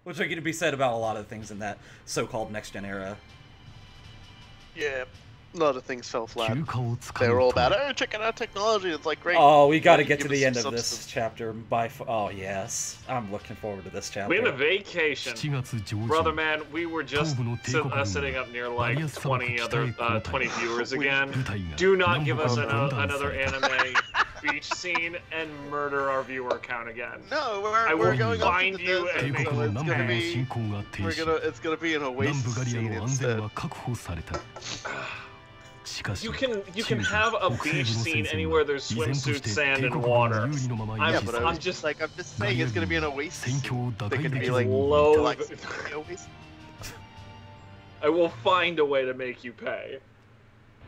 Which are going to be said about a lot of things in that so-called next-gen era. Yeah, a lot of things fell flat. They were all about, oh, check out our technology, it's like, great. Oh, we got to get to the end of this chapter. Oh, yes. I'm looking forward to this chapter. We had a vacation. Brother man, we were just sitting up near like 20 viewers again. Do not give us another anime beach scene and murder our viewer count again. No, we're going find you and make it's gonna be an oasis scene instead. You can have a beach scene anywhere there's swimsuit, sand, and water. I'm just saying it's gonna be an oasis. They're gonna be like oasis. I will find a way to make you pay.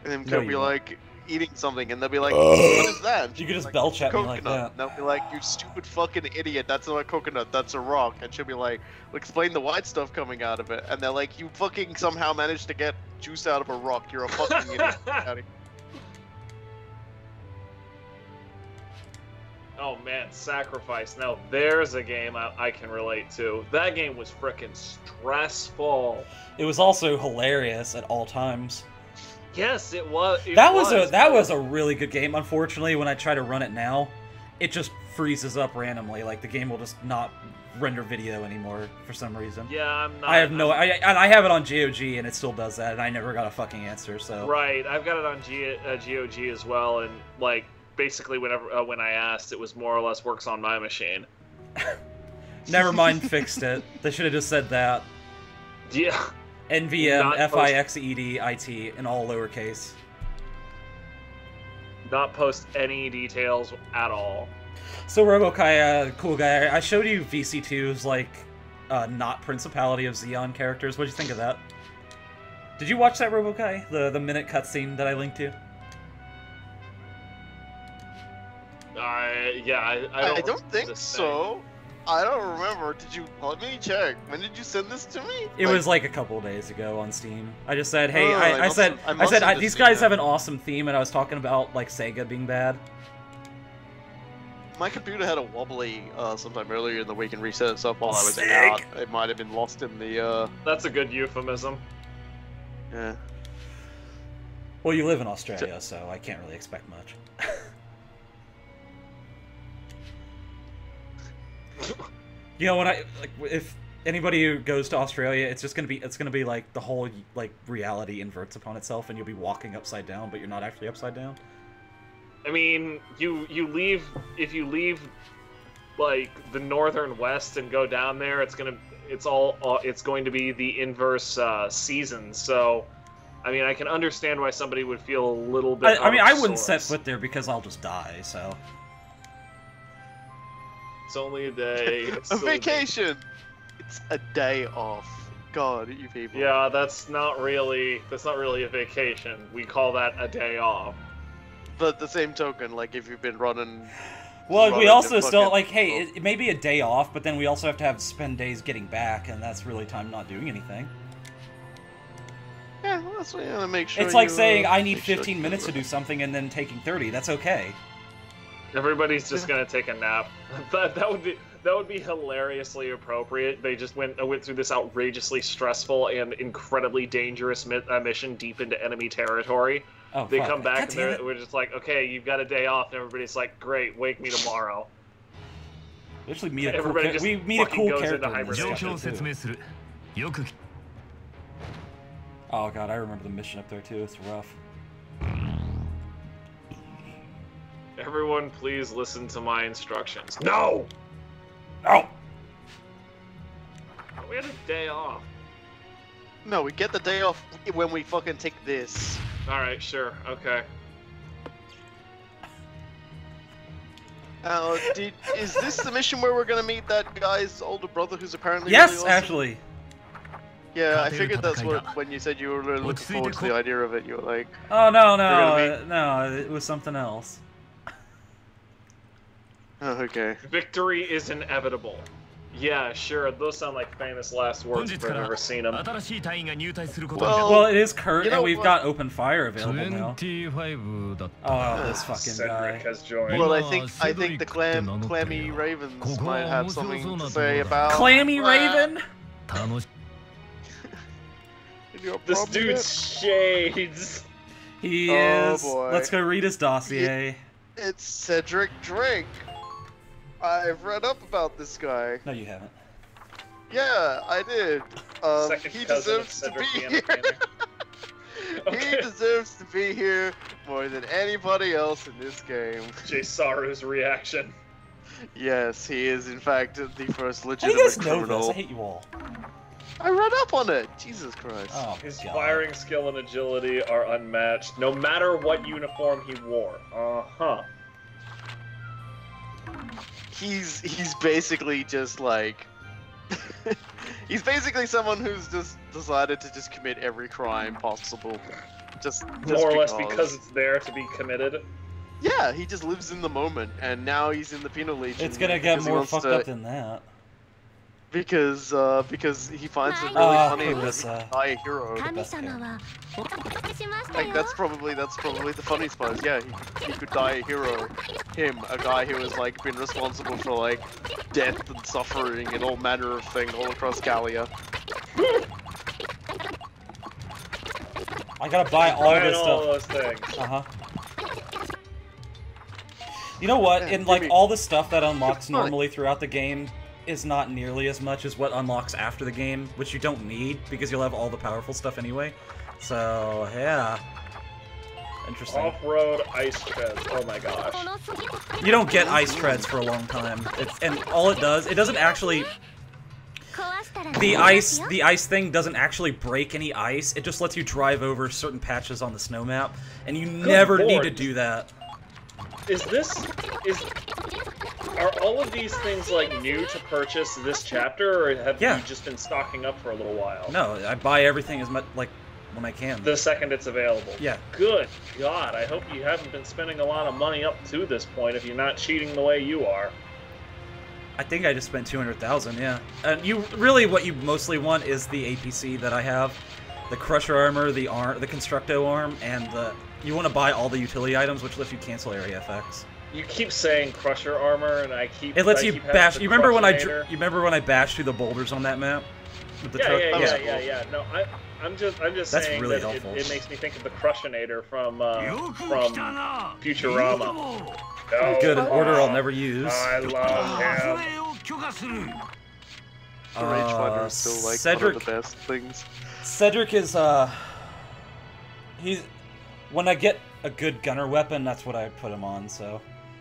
And then they'll be like eating something, and they'll be like, "What is that?" You could just belch at me like that. And they'll be like, "You stupid fucking idiot! That's not a coconut. That's a rock." And she'll be like, "Explain the white stuff coming out of it." And they're like, "You fucking somehow managed to get juice out of a rock. You're a fucking idiot." Oh man, Sacrifice. Now there's a game I can relate to. That game was frickin' stressful. It was also hilarious at all times. Yes, it was. That was a really good game. Unfortunately, when I try to run it now, it just freezes up randomly. Like the game will just not render video anymore for some reason. Yeah, I'm not. I have I have it on GOG and it still does that, and I never got a fucking answer. So right, I've got it on GOG as well, and like basically when I asked, it was more or less works on my machine. Never mind, fixed it. They should have just said that. Yeah. NVM FIXEDIT in all lowercase. Not post any details at all. So Robokai, cool guy, I showed you VC2's like not Principality of Xeon characters. What'd you think of that? Did you watch that, Robokai? The minute cutscene that I linked to? Yeah, I don't think so. I don't remember. Did you? Let me check. When did you send this to me? It was like a couple of days ago on Steam. I just said, hey, I said these guys have an awesome theme, and I was talking about like Sega being bad. My computer had a wobbly sometime earlier in the week and reset itself while I was out. It might have been lost in the. That's a good euphemism. Yeah. Well, you live in Australia, so I can't really expect much. You know, if anybody who goes to Australia, it's gonna be like the whole like reality inverts upon itself, and you'll be walking upside down, but you're not actually upside down. I mean, if you leave like the northern west and go down there, it's going to be the inverse season. So, I mean, I can understand why somebody would feel a little bit. I mean, I wouldn't set foot there because I'll just die. So. It's only a day. It's a vacation. It's a day off. God, you people. Yeah, that's not really a vacation. We call that a day off. But the same token, like if you've been running. Well, we also still like, hey, it may be a day off, but then we also have to spend days getting back, and that's really time not doing anything. Yeah, well, that's what you want to make sure. It's like saying I need 15 minutes to do something, and then taking 30. That's okay. Everybody's just gonna take a nap. That would be hilariously appropriate. They just went through this outrageously stressful and incredibly dangerous mission deep into enemy territory. Oh, they come back and we're just like, okay, you've got a day off, and everybody's like, great, wake me tomorrow. We actually meet a cool character in this chapter, too. Oh god, I remember the mission up there too. It's rough. Everyone, please listen to my instructions. No! No! We had a day off. No, we get the day off when we fucking take this. Alright, sure. Okay. Is this the mission where we're gonna meet that guy's older brother who's apparently Yes, really awesome? Actually. Yeah, I figured that's when you said you were really looking forward to the idea of it, you were like... Oh, no, it was something else. Oh, okay. Victory is inevitable. Yeah, sure. Those sound like famous last words, but I've never seen them. Well, it is current, and we've got open fire available now. Oh, this fucking Cedric guy. has joined. Well, I think the clammy ravens might have something to say about Clammy Raven? This dude's shades. He Oh, is. boy. Let's go read his dossier. It's Cedric Drake. I've read up about this guy. No, you haven't. Yeah, I did. Second He cousin of deserves to Cedric be the here. Entertainer. He deserves to be here more than anybody else in this game. Jay Saru's reaction. Yes, he is in fact the first How do legitimate you guys know criminal. this? I hate you all. I read up on it. Jesus Christ. Oh, His God. firing skill and agility are unmatched, no matter what uniform he wore. Uh-huh. He's basically just like he's basically someone who's just decided to just commit every crime possible. Just More or less because it's there to be committed. Yeah, he just lives in the moment, and now he's in the penal legion. It's gonna get because he more wants fucked to- up than that. because he finds it really Ah, funny that he Clarissa. can die a hero. Like that's probably the funniest part. Yeah, he could die a hero. Him, a guy who has like been responsible for like death and suffering and all manner of things all across Gallia. I gotta buy all Buying this all stuff. those things. Uh-huh. You know what? Yeah, In like give me- all the stuff that unlocks Money. normally throughout the game is not nearly as much as what unlocks after the game, which you don't need because you'll have all the powerful stuff anyway. So yeah, interesting. Off-road ice treads. Oh my gosh. You don't get ice treads for a long time, and all it doesn't actually. The ice thing doesn't actually break any ice. It just lets you drive over certain patches on the snow map, and you never need lord. to do that. Are all of these things like new to purchase this chapter, or have Yeah. you just been stocking up for a little while? No, I buy everything as much like when I can. The second it's available. Yeah. Good God, I hope you haven't been spending a lot of money up to this point if you're not cheating the way you are. I think I just spent 200,000. Yeah, and you really what you mostly want is the APC that I have, the Crusher armor, the Constructo arm, and you want to buy all the utility items, which lets you cancel area effects. You keep saying Crusher armor, and I keep. It lets I you keep having bash. the You remember when Crushinator. you remember when I bashed through the boulders on that map with the Yeah, truck? yeah, was yeah, cool. yeah. No, I'm just That's saying really that helpful. it makes me think of the Crushinator from Futurama. Oh, Good, an order I'll never use. I love him. The rangefinder is still like Cedric, one of the best things. Cedric is he's when I get a good gunner weapon, that's what I put him on. So,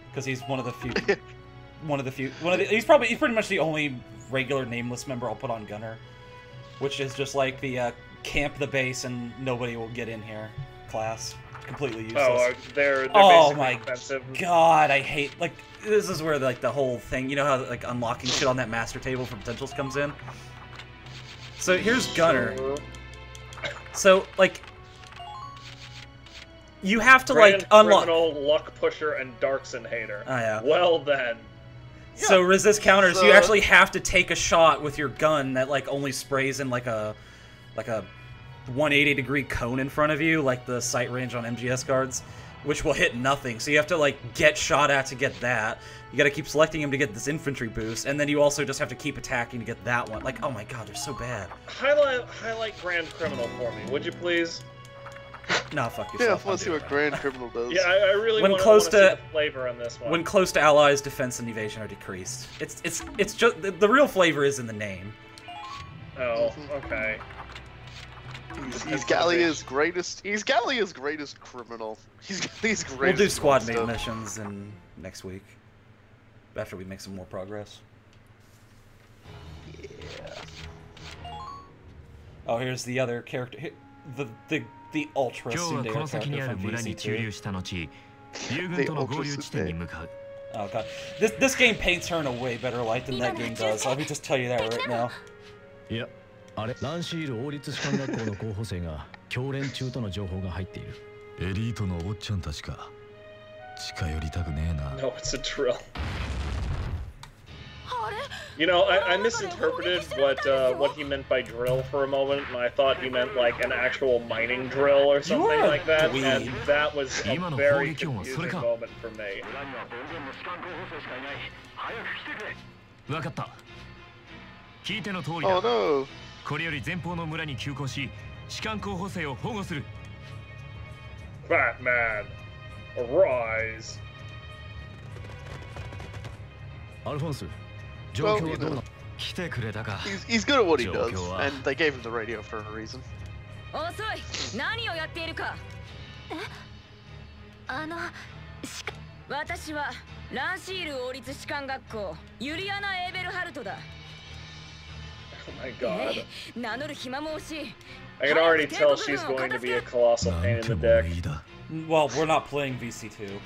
because he's one of the few, he's pretty much the only regular nameless member I'll put on gunner, which is just like the camp the base and nobody will get in here class. Completely useless. Oh, they're Oh basically my expensive. God, I hate this is where like the whole thing, you know how like unlocking shit on that master table for potentials comes in. So here's gunner. So like you have to Grand like unlock. Criminal, Luck Pusher, and Darkson Hater. Oh yeah. Well then. So resist counters. So- You actually have to take a shot with your gun that like only sprays in like a 180-degree cone in front of you, like the sight range on MGS cards, which will hit nothing. So you have to like get shot at to get that. You got to keep selecting him to get this infantry boost, and then you also just have to keep attacking to get that one. Like, oh my God, they're so bad. Highlight Grand Criminal for me, would you please? Nah, fuck Yeah, yourself. let's see what Grand Criminal does. Yeah, I really When want close to to- see the flavor on this one. When close to allies, defense and evasion are decreased. It's just the real flavor is in the name. Oh, okay. He's Gallia's greatest. He's Gallia's greatest criminal. He's Gallia's greatest. We'll do squad mate monster. missions in next week after we make some more progress. Yeah. Oh, here's the other character. The ultra 今日は tsundere この先 character にある from 村に駐 VC2. 留した後、友軍との合流地点に向かう。 Oh god, this game paints her in a way better light than that game does. Let me just tell you that right now. いや、あれ、ランシール王立士官学校の候補生が教練中との情報が入っている。エリートのおっちゃんたちか。近寄りたくねえな。 No, it's a drill. あれ You know, I misinterpreted what he meant by drill for a moment, and I thought he meant like an actual mining drill or something like that, and that was a very confusing moment for me. わかった。聞いての通りだ。Oh no. これより前方の村に急行し、士官候補生を保護する。Batman, arise. アルフォンス、状況はどうな？来てくれたか。He's good at what he does, and they gave him the radio for a reason. 遅い。何をやっているか。私はランシール王立士官学校ユリアナ・エーベルハルトだ。Oh my god. 名乗る暇も惜しい。I can already tell she's going to be a colossal pain in the dick. Well, we're not playing VC2.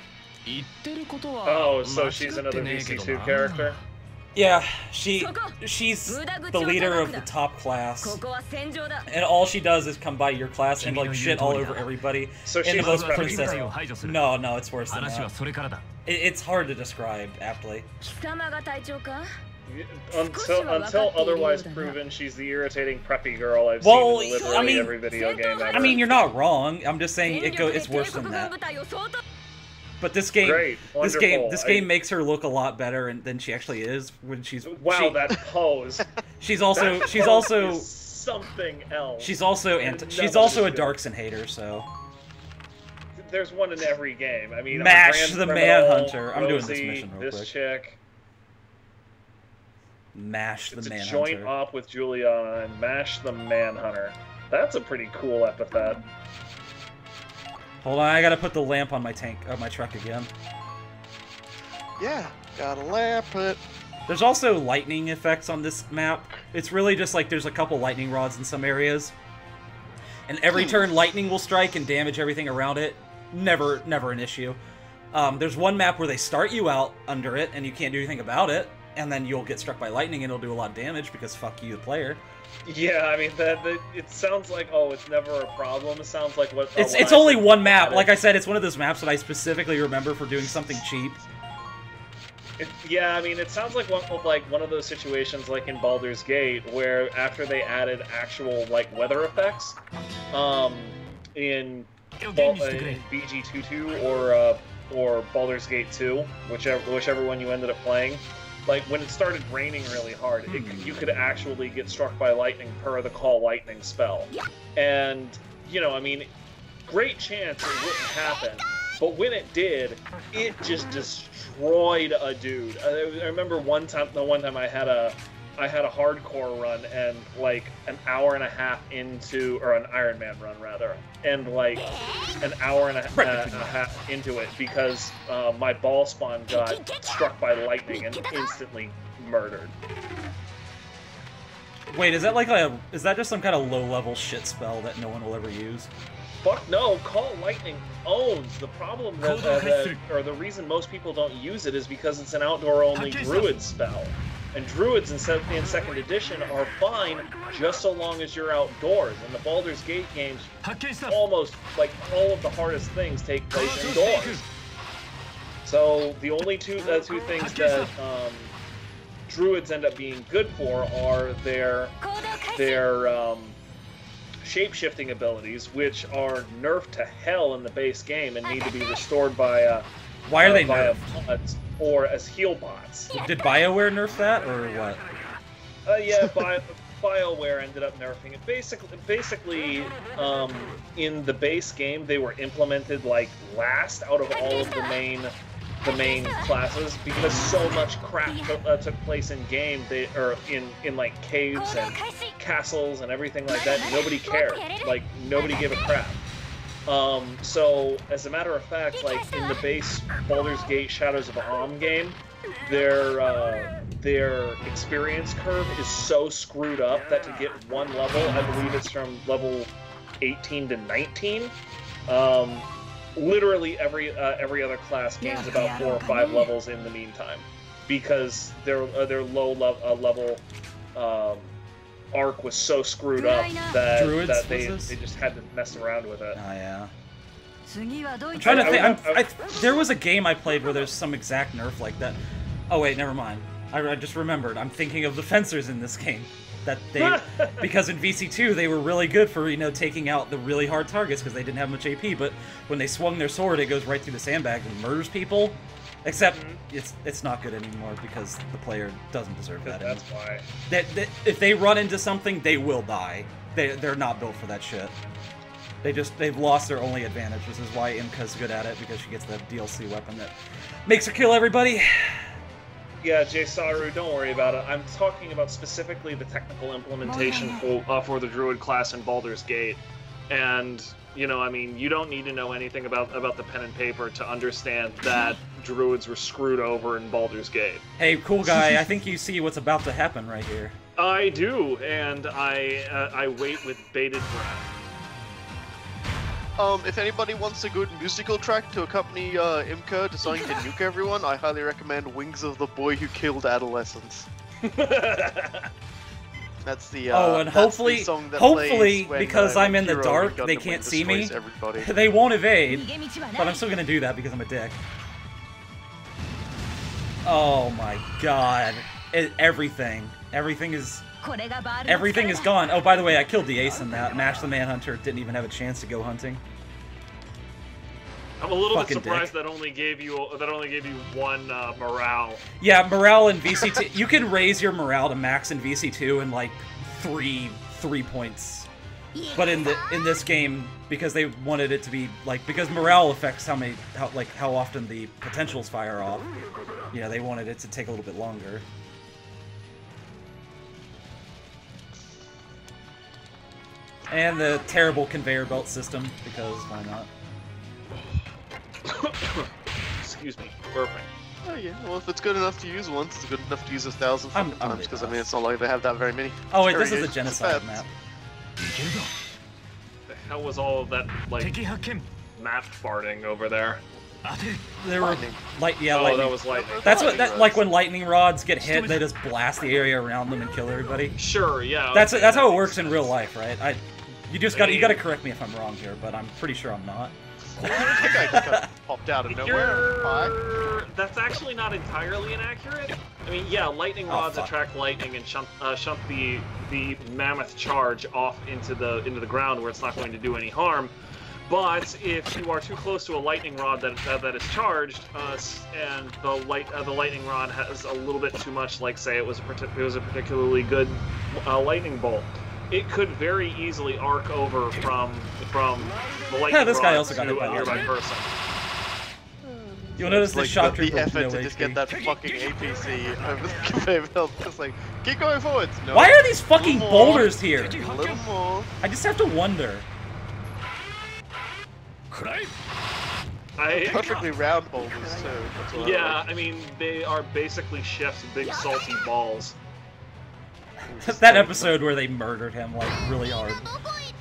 Oh, so she's another VC2 character? Yeah, she's the leader of the top class, and all she does is come by your class and like shit all over everybody. So she's the princess. No, it's worse than that. It's hard to describe aptly. Until otherwise proven, she's the irritating preppy girl I've seen in literally every video game ever. I mean, you're not wrong. I'm just saying it's worse than that. But this game, this game makes her look a lot better than she actually is when she's. Wow, that pose. She's also something else. She's also a Darkson hater, so. There's one in every game. I mean, Mash the Manhunter. Rosie, I'm doing this mission real quick. This chick. Mash the Manhunter. It's a joint op with Juliana and Mash the Manhunter. That's a pretty cool epithet. Hold on, I gotta put the lamp on my truck again. Yeah, gotta lamp it. There's also lightning effects on this map. It's really just like there's a couple lightning rods in some areas. And every turn lightning will strike and damage everything around it. Never an issue. There's one map where they start you out under it and you can't do anything about it. And then you'll get struck by lightning and it'll do a lot of damage because fuck you, the player. Yeah, I mean, it sounds like, oh, it's never a problem. It sounds like what... It's only one map. Like I said, it's one of those maps that I specifically remember for doing something cheap. Yeah, I mean, it sounds like one of those situations like in Baldur's Gate where after they added actual, like, weather effects, in BG22 or Baldur's Gate 2, whichever one you ended up playing, like, when it started raining really hard, you could actually get struck by lightning per the Call Lightning spell. And, you know, I mean, great chance it wouldn't happen, but when it did, it just destroyed a dude. I remember the one time I had a hardcore run and, like, an hour and a half into, or an Iron Man run, rather, and, like, an hour and a half into it because my ball spawn got struck by lightning and instantly murdered. Wait, is that just some kind of low-level shit spell that no one will ever use? Fuck no, Call Lightning owns. The problem or the reason most people don't use it is because it's an outdoor-only druid spell. And druids in 2nd edition are fine just so long as you're outdoors. In the Baldur's Gate games, almost, like, all of the hardest things take place indoors. So the only two things that druids end up being good for are their shape-shifting abilities, which are nerfed to hell in the base game and need to be restored by Why are they nerfed? Mods or as heal bots. Did BioWare nerf that, or what? Yeah, BioWare ended up nerfing it. Basically, in the base game, they were implemented like last out of all of the main classes because so much crap took place in game. In like caves and castles and everything like that. Nobody cared. Like nobody gave a crap. So, as a matter of fact, like, in the base Baldur's Gate Shadows of Amn game, their experience curve is so screwed up that to get one level, I believe it's from level 18 to 19, literally every other class gains about 4 or 5 levels in the meantime, because their low level arc was so screwed up that they just had to mess around with it. Oh yeah. I'm trying to think. There was a game I played where there's some exact nerf like that. Oh wait, never mind. I just remembered. I'm thinking of the fencers in this game. That they, because in VC2 they were really good for, you know, taking out the really hard targets because they didn't have much AP, but when they swung their sword, it goes right through the sandbags and murders people. Except it's not good anymore because the player doesn't deserve that. That's why. If they run into something, they will die. They're not built for that shit. They've lost their only advantage, which is why Imca's good at it, because she gets the DLC weapon that makes her kill everybody. Yeah, Jay Saru, don't worry about it. I'm talking about specifically the technical implementation for the Druid class in Baldur's Gate. And, you know, I mean, you don't need to know anything about the pen and paper to understand that Druids were screwed over in Baldur's Gate. Hey, cool guy, I think you see what's about to happen right here. I do, and I wait with bated breath. If anybody wants a good musical track to accompany Imca deciding to nuke everyone, I highly recommend Wings of the Boy Who Killed Adolescents. That's the and hopefully, song that hopefully, plays when, because I'm in the Hero dark, Gundam they Wing can't see me. destroys everybody. They won't evade, but I'm still gonna do that because I'm a dick. Oh my god. Everything is gone. Oh, by the way, I killed the ace in that. Mash the Manhunter didn't even have a chance to go hunting. I'm a little Fucking bit surprised dick. that only gave you one morale. Yeah, morale in VC2. You can raise your morale to max in VC2 in like three points. But in this game, because they wanted it to be like, because morale affects how often the potentials fire off. You know, they wanted it to take a little bit longer. And the terrible conveyor belt system, because why not? Excuse me, burping. Oh yeah, well if it's good enough to use once, it's good enough to use 1,000 I'm times, because I mean it's not like they have that very many. Oh wait, this is a genocide map. The hell was all of that, like, map farting over there? There were Lightning. lightning. That was lightning. That's what like when lightning rods get hit, they just blast the area around them and kill everybody. Sure, yeah. That's okay, how it makes works in sense. real life, right? You gotta correct me if I'm wrong here, but I'm pretty sure I'm not. That guy just kind of popped out of nowhere. Hi. That's actually not entirely inaccurate. I mean, yeah, lightning rods fuck. attract lightning and shunt the mammoth charge off into the ground where it's not going to do any harm. But if you are too close to a lightning rod that is charged, and the lightning rod has a little bit too much, like say it was a particularly good lightning bolt, it could very easily arc over from the lightning this guy rod also got to hit by a nearby lightning. person. You'll notice the Like shock the trooper with effort no to just get HP. that fucking APC over the conveyor belt. Just like, keep going forwards. No. Why are these fucking Little more. boulders here? A little more. I just have to wonder. Perfectly round boulders too. That's what I Yeah, like. I mean, they are basically Chef's big salty balls. That episode where they murdered him like really hard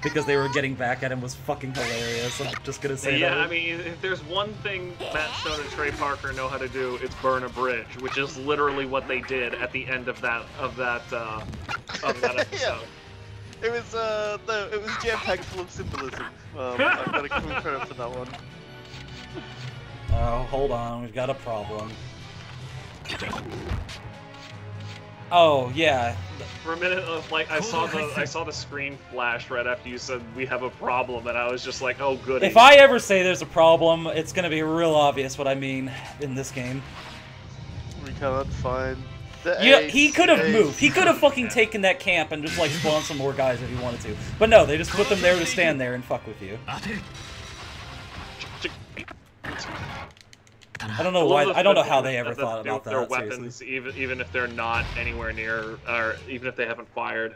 because they were getting back at him was fucking hilarious. I'm just gonna say Yeah, that. I mean, if there's one thing Matt Stone and Trey Parker know how to do, it's burn a bridge, which is literally what they did at the end of that episode. Yeah. It was jam-packed full of symbolism. I've got to give him credit for that one. Oh, hold on, we've got a problem. Oh yeah. For a minute, like I saw the screen flash right after you said we have a problem, and I was just like, oh goody. If I ever say there's a problem, it's gonna be real obvious what I mean in this game. We cannot find the Yeah, ace, he could have ace. moved. He could have fucking taken that camp and just like spawned some more guys if he wanted to. But no, they just put them there to stand there and fuck with you. I don't know why. I don't know how they ever thought about their that. weapons, Seriously. even if they're not anywhere near, or even if they haven't fired.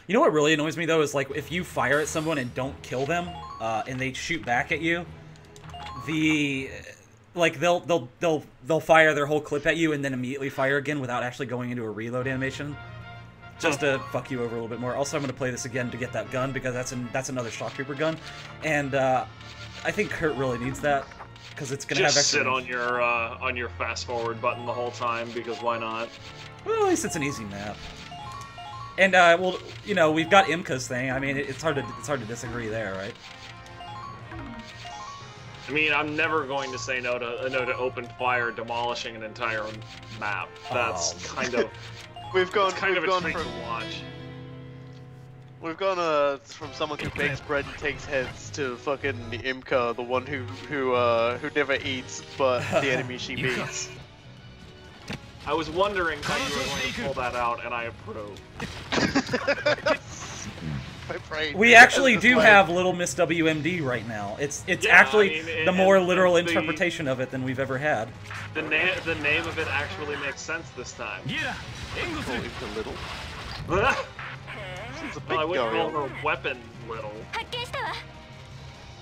You know what really annoys me though is like if you fire at someone and don't kill them, and they shoot back at you, they'll fire their whole clip at you and then immediately fire again without actually going into a reload animation, just to fuck you over a little bit more. Also, I'm gonna play this again to get that gun because that's another shock trooper gun, and I think Kurt really needs that because it's gonna Just have extra sit range. on your fast forward button the whole time because why not? Well, at least it's an easy map. And well, you know, we've got Imca's thing. I mean, it's hard to disagree there, right? I mean, I'm never going to say no to open fire demolishing an entire map. That's kind of we've gone kind of a gone treat from to watch. we've gone from someone who bakes bread and takes heads to fucking Imca, the one who never eats but the enemy she beats. I was wondering how you were going to pull that out, and I approve. My brain We actually is do like- have Little Miss WMD right now. It's Yeah, actually I mean, the more and literal the- interpretation of it than we've ever had. The name of it actually makes sense this time. Oh, it's a little. Well, She's a big I wouldn't call girl. her weapon little.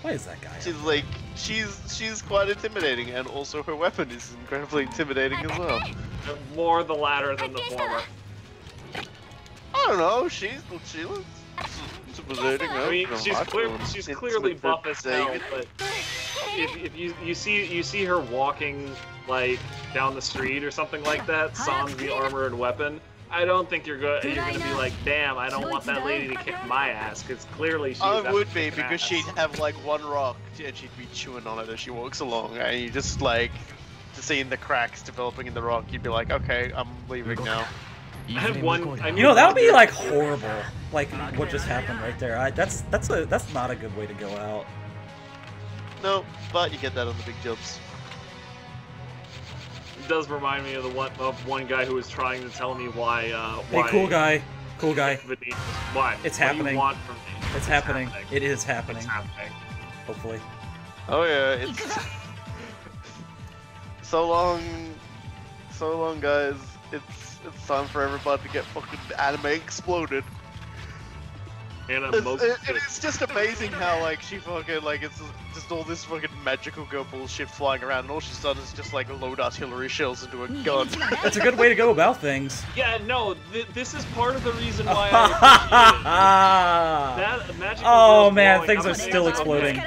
Why is that guy? She's like she's quite intimidating, and also her weapon is incredibly intimidating as well. More the latter than the former. I don't know. She looks intimidating. I mean, she's It's clearly with buff the as hell, saying. but if you see her walking like down the street or something like that, sans the armor and weapon, I don't think you're gonna be like, damn, I don't want that lady to kick my ass, because clearly she's. I that would be, kicking because ass. she'd have like one rock and she'd be chewing on it as she walks along, and you just like seeing the cracks developing in the rock, you'd be like, okay, I'm leaving now. I had one. You know, that would be like horrible. Like what just happened right there. That's not a good way to go out. No, but you get that on the big jumps. It does remind me of one guy who was trying to tell me why. Hey, cool guy. Why? It's What do happening. you want from me? It's happening. It is happening. It's happening. Hopefully. Oh yeah, it's so long, guys. It's time for everybody to get fucking anime exploded. And It's just amazing how like she fucking like it's just all this fucking magical girl bullshit flying around, and all she's done is just like load artillery shells into a gun. That's a good way to go about things. Yeah, no, this is part of the reason why I appreciate it. That magical Oh girls man, blowing things up are still things, exploding.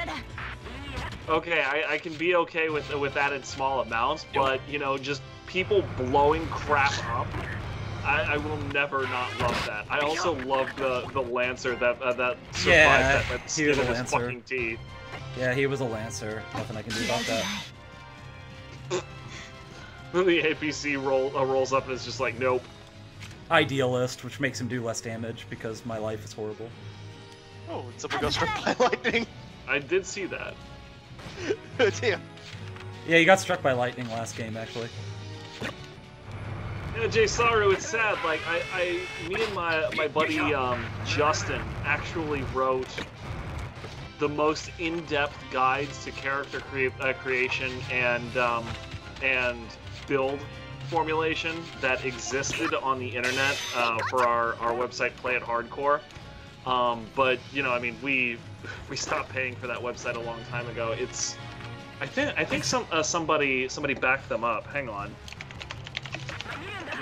Okay, I can be okay with that in small amounts, but you know, just people blowing crap up. I will never not love that. I also love the Lancer that survived Yeah, that by the he skin was a of his Lancer. fucking teeth. Yeah, he was a Lancer. Nothing I can do about that. The APC rolls up and is just like, nope. Idealist, which makes him do less damage because my life is horrible. Oh, and someone got struck by lightning. I did see that. Oh dear. Yeah, he got struck by lightning last game, actually. Yeah, Jay Saru, it's sad. Like me and my buddy Justin actually wrote the most in-depth guides to character creation and build formulation that existed on the internet for our website Play It Hardcore. But you know, I mean, we stopped paying for that website a long time ago. It's I think somebody backed them up. Hang on.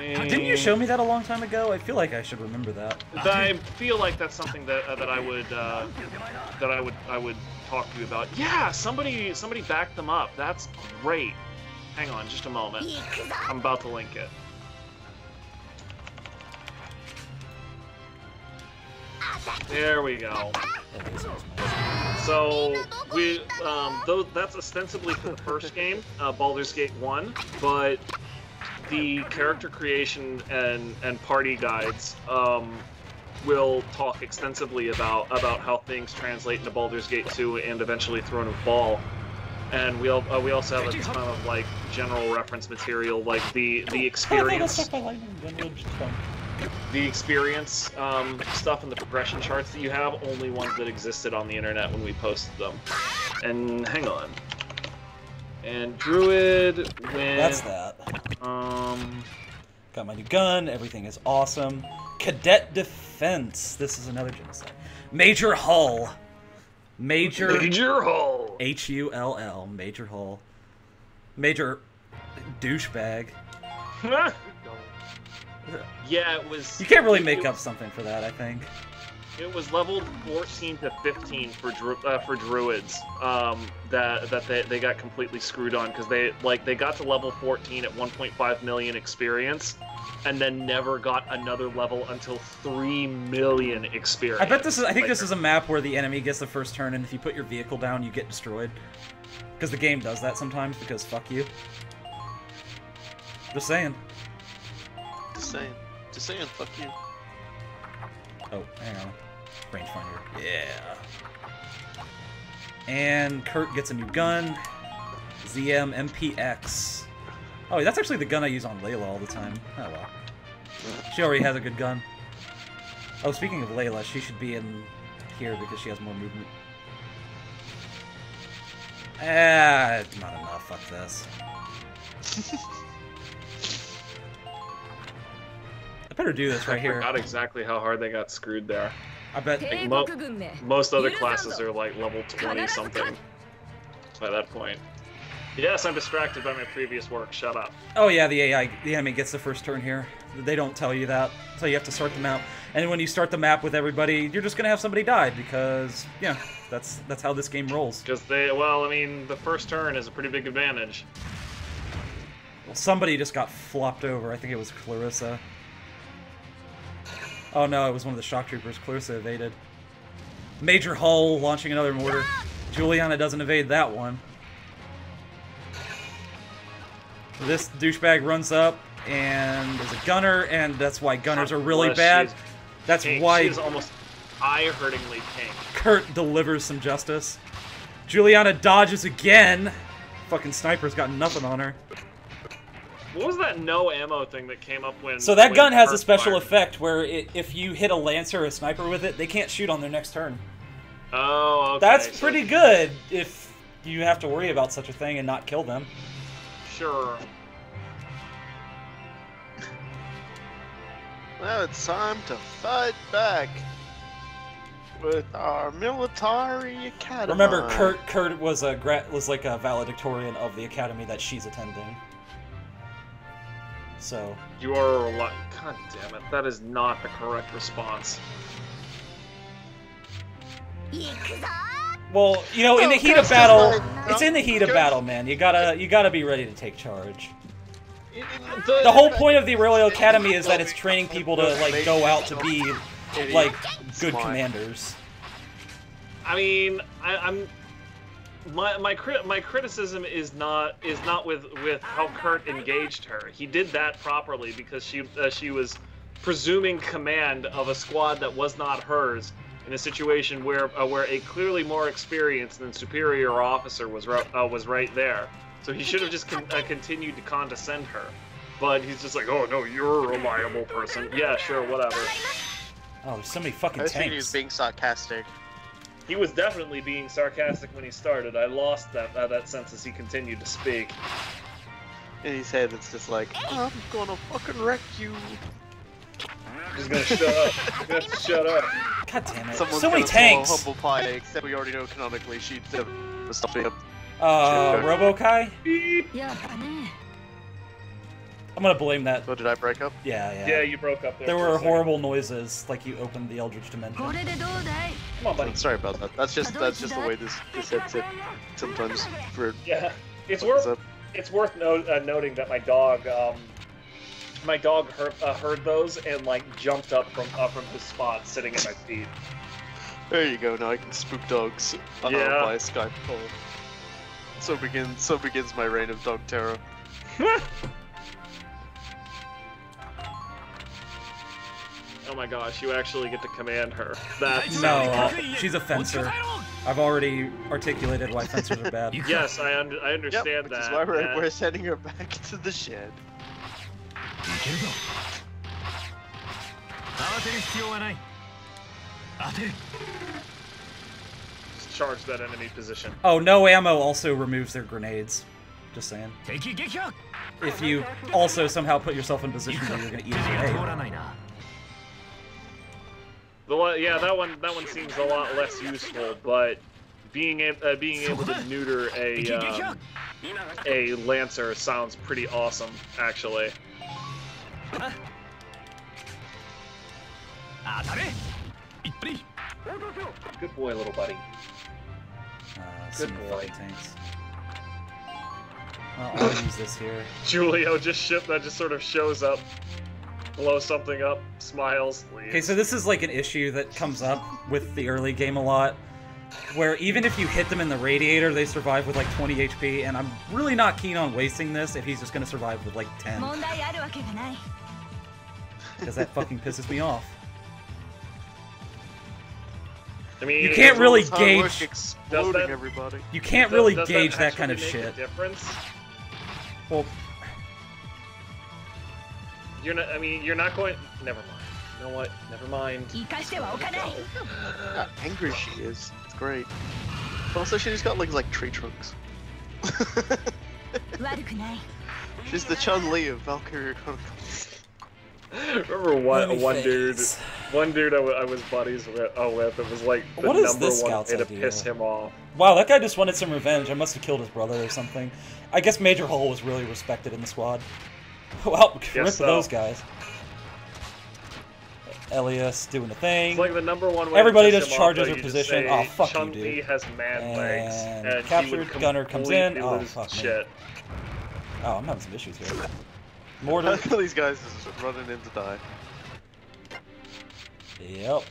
Didn't you show me that a long time ago? I feel like I should remember that. I feel like that's something that I would talk to you about. Yeah, somebody backed them up. That's great. Hang on, just a moment. I'm about to link it. There we go. So that's ostensibly for the first game, Baldur's Gate 1, but the character creation and party guides will talk extensively about how things translate into Baldur's Gate 2 and eventually Throne of Ball. And we also have a ton of like general reference material, like the experience, stuff and the progression charts that you have, only ones that existed on the internet when we posted them. And hang on. And Druid win. That's that. Got my new gun. Everything is awesome. Cadet Defense. This is another genocide. Major Hull. Major Hull. Hull. Major Hull. Major douchebag. Yeah, it was. You can't really make up something for that, I think. It was leveled 14 to 15 for druids. That they got completely screwed on because they got to level 14 at 1.5 million experience, and then never got another level until 3 million experience. I bet this is. I think this is a map where the enemy gets the first turn, and if you put your vehicle down, you get destroyed. Because the game does that sometimes, because fuck you. Just saying. Just saying. Just saying, fuck you. Oh, hang on. Rangefinder. Yeah. And Kurt gets a new gun. ZM MPX. Oh, that's actually the gun I use on Layla all the time. Oh well. She already has a good gun. Oh, speaking of Layla, she should be in here because she has more movement. Ah, not enough. Fuck this. I better do this right I here. forgot exactly how hard they got screwed there. I bet. Most other classes are like level 20 something by that point. Yes, I'm distracted by my previous work. Shut up. Oh yeah, the enemy gets the first turn here. They don't tell you that, so you have to start the map. And when you start the map with everybody, you're just gonna have somebody die because, yeah, that's how this game rolls. Because well, I mean, the first turn is a pretty big advantage. Well, somebody just got flopped over. I think it was Clarissa. Oh no, it was one of the shock troopers. Clarissa evaded. Major Hull launching another mortar. Juliana doesn't evade that one. This douchebag runs up and is a gunner, and that's why gunners are really bad. That's why she's almost eye-hurtingly pink. Kurt delivers some justice. Juliana dodges again. Fucking sniper's got nothing on her. What was that no ammo thing that came up when... So that gun has a Kurt special fired? effect where if you hit a lancer or a sniper with it, they can't shoot on their next turn. Oh, okay. That's so- pretty good if you have to worry about such a thing and not kill them. Sure. Now it's time to fight back with our military academy. Remember, Kurt was like a valedictorian of the academy that she's attending. So You are like... God damn it, that is not the correct response. well, you know, in the heat of battle, it's in the heat of battle, man. You gotta be ready to take charge. The whole point of the Aurelio Academy is that it's training people to like go out to be like good commanders. I mean, my criticism is not with how Kurt engaged her. He did that properly because she was presuming command of a squad that was not hers in a situation where a clearly more experienced and superior officer was right there. So he should have just continued to condescend her. But he's just like, oh no, you're a reliable person. Yeah, sure, whatever. Oh, there's so many fucking I think he was tanks. being sarcastic. He was definitely being sarcastic when he started. I lost that sense as he continued to speak. In his head, it's just like, I'm gonna fucking wreck you. He's gonna shut up. He's gonna have to shut up. God damn it! Someone's So many gonna swallow tanks. humble pie, except we already know canonically she'd have stuffing up. Robokai? Beep. I'm gonna blame that. So did I break up? Yeah. Yeah, you broke up there. There for a were second. horrible noises, like you opened the Eldritch Dimension. Come on, buddy. Sorry about that. That's just the way this headset sometimes for Yeah, it's fucks worth up. noting that my dog heard those and like jumped up from his spot, sitting at my feet. There you go. Now I can spook dogs Yeah. by Skype call. So begins my reign of dog terror. Oh my gosh, you actually get to command her. That's No, she's a fencer. I've already articulated why fencers are bad. Yes, I understand Yep, which that. is why and- we're sending her back to the shed. Just charge that enemy position. Oh, no ammo also removes their grenades. Just saying. If you also somehow put yourself in position where you're gonna eat a grenade. Yeah, that one seems a lot less useful, but being able to neuter a lancer sounds pretty awesome, actually. Good boy, little buddy. So Good many boy. fucking tanks. Well, I'll use this here. Julio just sort of shows up, blows something up, smiles, leaves. Okay, so this is like an issue that comes up with the early game a lot. where even if you hit them in the radiator, they survive with like 20 HP, and I'm really not keen on wasting this if he's just gonna survive with like 10. Because that fucking pisses me off. I mean, you can't really gauge. Exploding everybody. You can't really gauge that kind of shit. Difference? Well, you're not. I mean, you're not going. Never mind. You know what? Never mind. How angry she is. It's great. Also, she just got like tree trunks. She's the Chun-Li of Valkyria Chronicles. Remember one dude I was buddies with. It was like the what is number this one Scout's way to idea? piss him off. Wow, that guy just wanted some revenge. I must have killed his brother or something. I guess Major Hull was really respected in the squad. Well, rip those guys. Elias doing a thing. It's like the number one way everybody to just piss charges him her off, position. Say, Oh, fuck you, Chun-Li dude. has man legs. And captured. Gunner comes in. Oh, lose fuck shit. me. Oh, I'm having some issues here. Mortar. These guys just running in to die. Yep.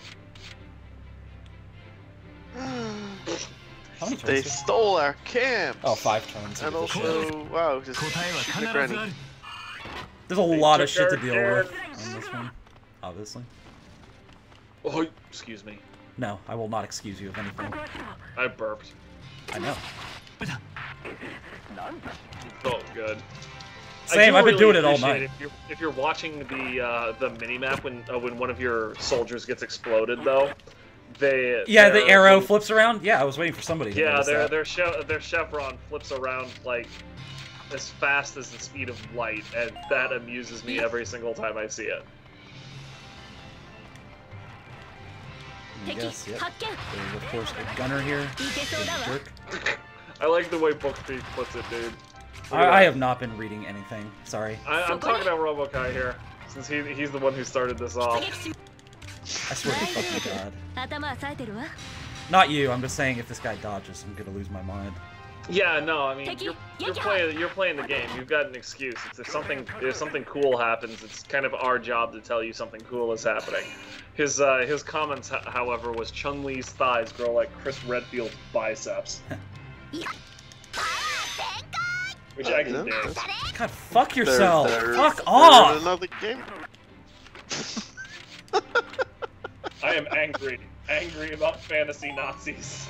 How many turns? They stole our camp. Oh, 5 turns. And also, wow, just shooting a granny. There's a lot of shit to deal with on this one, obviously. Oh, excuse me. No, I will not excuse you of anything. I burped. I know. Oh, good. Same. I've been doing it all night. If you're watching the mini map when one of your soldiers gets exploded, though, the arrow flips around. Yeah, I was waiting for somebody. To yeah, notice their chevron flips around like as fast as the speed of light, and that amuses me every single time I see it. Yes, yep. There's of course a gunner here. Jerk. I like the way Book Thief puts it, dude. I have not been reading anything. Sorry. I'm talking about Robokai here, since he's the one who started this off. I swear to fucking God. Not you. I'm just saying if this guy dodges, I'm gonna lose my mind. Yeah, no, I mean you're playing the game. You've got an excuse. If something cool happens, it's kind of our job to tell you something cool is happening. His comments, however, was Chun-Li's thighs grow like Chris Redfield's biceps. Which I can do. God, fuck yourself. They're fuck off. Another game. I am angry. Angry about fantasy Nazis.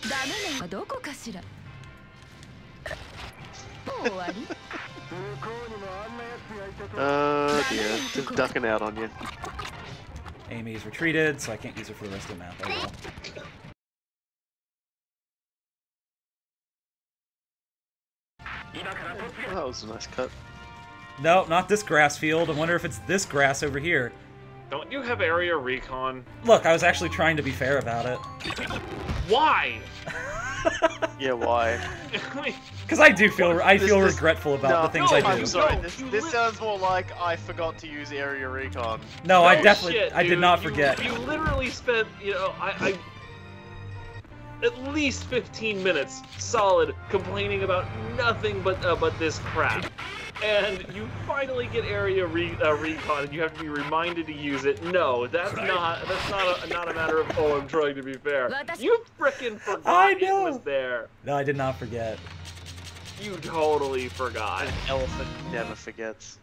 Yeah, just ducking out on you. Amy's retreated, so I can't use her for the rest of the map. Oh, well. Oh, that was a nice cut. No, not this grass field. I wonder if it's this grass over here. Don't you have area recon? Look, I was actually trying to be fair about it. Why? Yeah, why? Because I feel regretful about the things I do. I'm sorry. This sounds more like I forgot to use area recon. No, I definitely, shit, I did not forget. You literally spent, I at least 15 minutes solid complaining about nothing but this crap. And you finally get area recon, and you have to be reminded to use it. No, that's not a matter of I'm trying to be fair. You frickin' forgot it was there. No, I did not forget. You totally forgot. An elephant never forgets.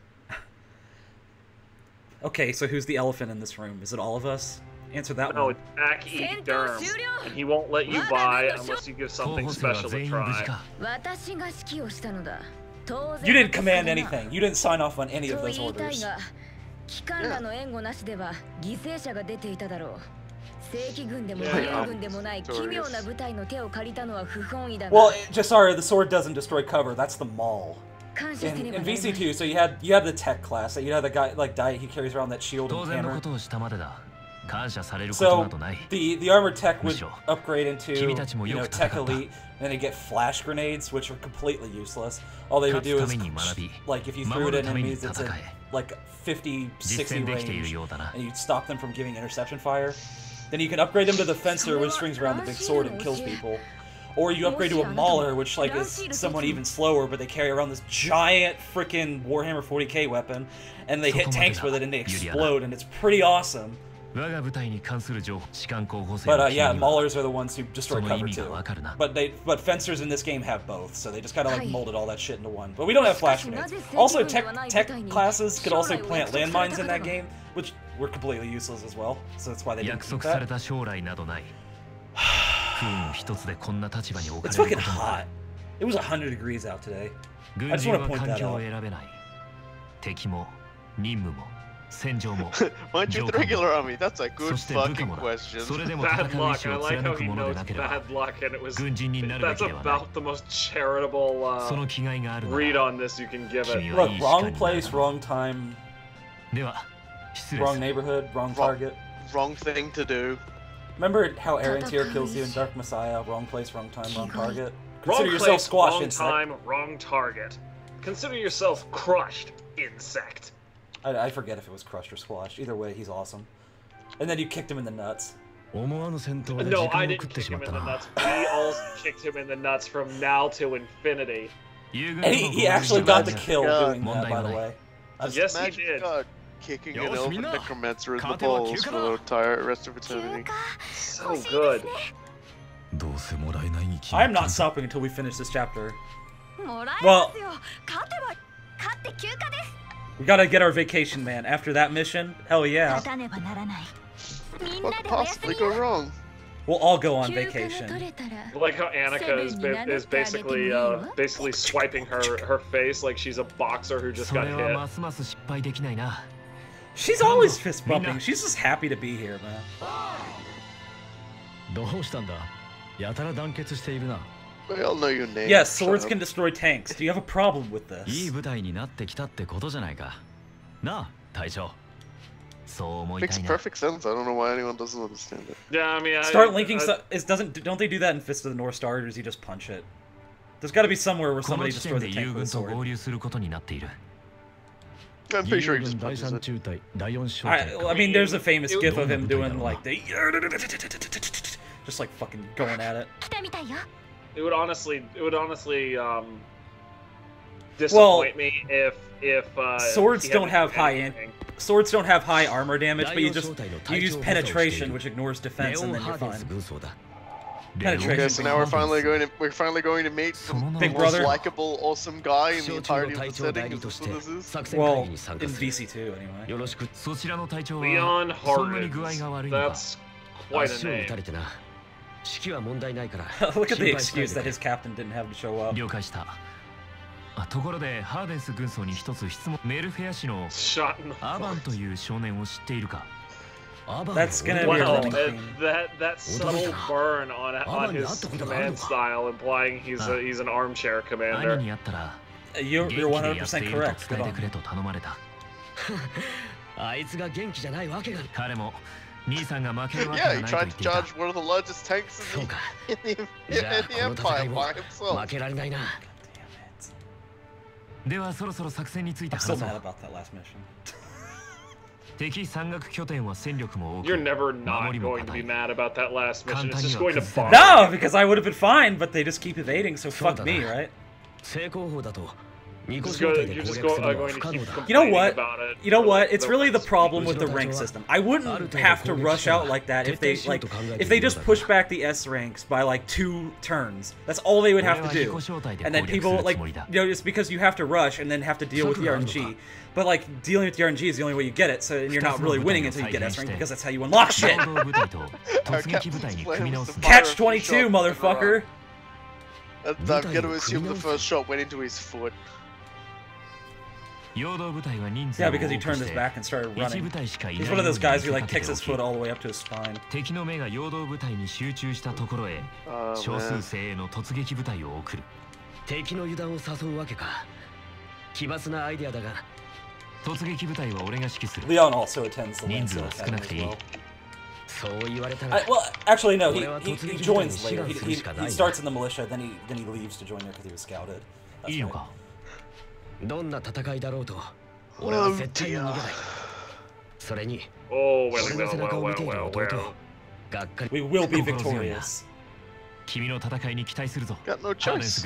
Okay, so who's the elephant in this room? Is it all of us? Answer that No, one. it's Aki Durham, and he won't let you buy unless you give something special a try. You didn't command anything. You didn't sign off on any of those orders. Well, Jasara, the sword doesn't destroy cover. That's the maul. In VC2, so you had the tech class. You had the guy like Diet. He carries around that shield and hammer. So the armored tech would upgrade into tech elite, and then they get flash grenades, which are completely useless. All they would do is like if you threw it at enemies, it's at like 50-60 range, and you'd stop them from giving interception fire. Then you can upgrade them to the fencer, which swings around the big sword and kills people. Or you upgrade to a mauler, which like is somewhat even slower, but they carry around this giant freaking Warhammer 40k weapon, and they hit tanks with it and they explode, and it's pretty awesome. But yeah, maulers are the ones who destroy cover too. But fencers in this game have both, so they just kind of like molded all that shit into one. But we don't have flash grenades. Also, tech classes could also plant landmines in that game, which were completely useless as well. So that's why they didn't keep that. It's fucking hot. It was 100 degrees out today. I just want to point that out. Why'd you the regular army? That's a good fucking question. Bad luck. I like how he knows bad luck, and it was. That's about the most charitable read on this you can give it. Look, wrong place, wrong time, wrong neighborhood, wrong target. Wrong thing to do. Remember how Aaron Tier kills you in Dark Messiah? Wrong place, wrong time, wrong target. Consider yourself squashed, wrong time, wrong target. Consider yourself crushed, insect. I forget if it was crushed or squashed. Either way, he's awesome. And then you kicked him in the nuts. No, I didn't kick him in the nuts. We all kicked him in the nuts from now to infinity. And he actually got the kill doing that, by the way. Yes, he did. God, kicking an elven necromancer in the balls for the entire rest of eternity. So good. I am not stopping until we finish this chapter. Well, we gotta get our vacation, man. After that mission, hell yeah. What could possibly go wrong? We'll all go on vacation. I like how Annika is basically swiping her face like she's a boxer who just got hit. She's always fist bumping. She's just happy to be here, man. We all know your name. Yes, swords can destroy tanks. Do you have a problem with this? Makes perfect sense. I don't know why anyone doesn't understand it. Yeah, I mean, start linking stuff. Don't they do that in Fist of the North Star? Or does he just punch it? There's got to be somewhere where somebody destroys the tank with a sword. I'm pretty sure he just punches it. I mean, there's a famous gif of him doing like the just like fucking going at it. It would honestly disappoint me if swords don't have high armor damage, but you use penetration, which ignores defense, and then you're fine. Penetration. Okay, so now we're finally going to meet the most likable, awesome guy in the entirety of the setting. Is this what this is? Well, in VC2 anyway. Leon Horrors. That's quite a name. Look at the excuse that his captain didn't have to show up. Shot in the That's gonna be a running theme. That subtle burn on his command style, implying he's an armchair commander. You're 100% correct. Good on. Yeah, he tried to charge one of the largest tanks in the Empire by himself. I'm still mad about that last mission. You're never not going to be mad about that last mission. It's just going to bother. No, because I would have been fine, but they just keep evading, so fuck me, right? You're just going to keep complaining You know what? about it. You know what? It's really the problem with the rank system. I wouldn't have to rush out like that if they just push back the S ranks by like 2 turns. That's all they would have to do. And then people it's because you have to rush and then have to deal with the RNG. But like dealing with the RNG is the only way you get it, so and you're not really winning until you get S rank because that's how you unlock shit. Catch 22, motherfucker. I'm gonna assume the first shot went into his foot. Yeah, because he turned his back and started running. He's one of those guys who like kicks his foot all the way up to his spine. Leon also attends the Lancer Academy as well. Well, actually no, he joins later. He starts in the militia, then he leaves to join there because he was scouted. That's right. Oh, well. We will be victorious. Got no choice.